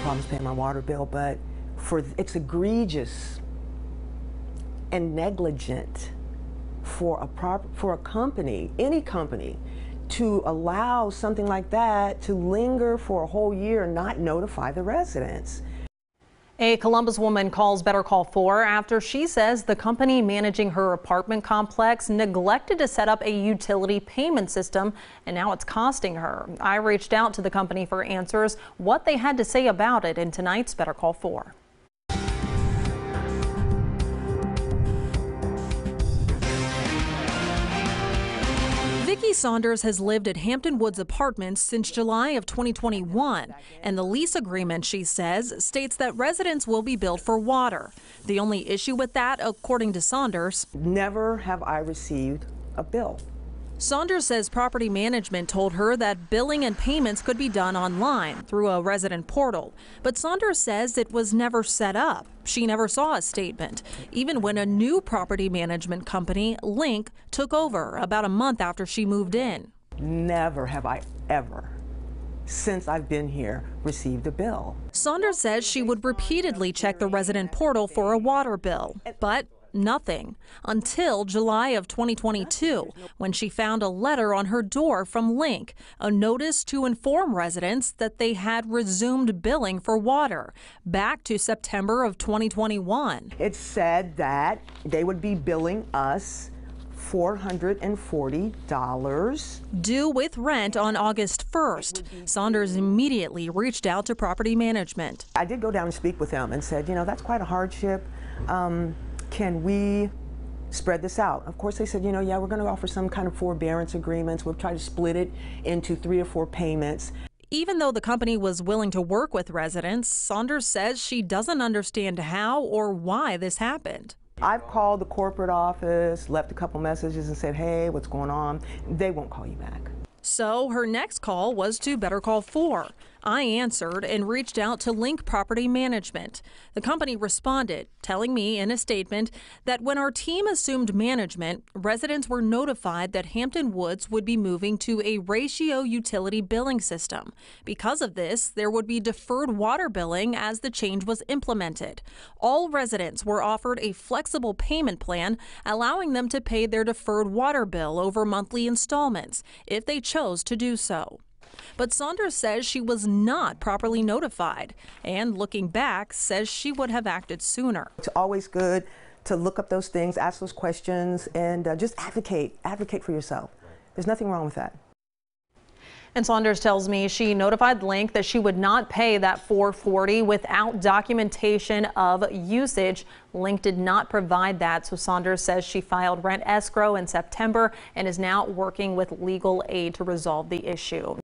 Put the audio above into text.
problems paying my water bill, but it's egregious and negligent for a company, any company, to allow something like that to linger for a whole year and not notify the residents. A Columbus woman calls Better Call 4 after she says the company managing her apartment complex neglected to set up a utility payment system, and now it's costing her. I reached out to the company for answers, what they had to say about it in tonight's Better Call 4. Vicki Saunders has lived at Hampton Woods Apartments since July of 2021, and the lease agreement, she says, states that residents will be billed for water. The only issue with that, according to Saunders, never have I received a bill. Saunders says property management told her that billing and payments could be done online through a resident portal. But Saunders says it was never set up. She never saw a statement, even when a new property management company, Link, took over about a month after she moved in. Never have I ever, since I've been here, received a bill. Saunders says she would repeatedly check the resident portal for a water bill, but nothing until July of 2022, when she found a letter on her door from Link, a notice to inform residents that they had resumed billing for water back to September of 2021. It said that they would be billing us $440 due with rent on August 1st. Saunders immediately reached out to property management. I did go down and speak with them and said, you know, that's quite a hardship. Can we spread this out? Of course, they said, you know, yeah, we're going to offer some kind of forbearance agreements. We'll try to split it into 3 or 4 payments. Even though the company was willing to work with residents, Saunders says she doesn't understand how or why this happened. I've called the corporate office, left a couple messages and said, hey, what's going on? They won't call you back. So her next call was to Better Call 4. I answered and reached out to Link Property Management. The company responded, telling me in a statement that when our team assumed management, residents were notified that Hampton Woods would be moving to a ratio utility billing system. Because of this, there would be deferred water billing as the change was implemented. All residents were offered a flexible payment plan, allowing them to pay their deferred water bill over monthly installments if they chose to do so. But Saunders says she was not properly notified, and looking back, says she would have acted sooner. It's always good to look up those things, ask those questions, and just advocate for yourself. There's nothing wrong with that. And Saunders tells me she notified Link that she would not pay that $440 without documentation of usage. Link did not provide that, so Saunders says she filed rent escrow in September and is now working with legal aid to resolve the issue.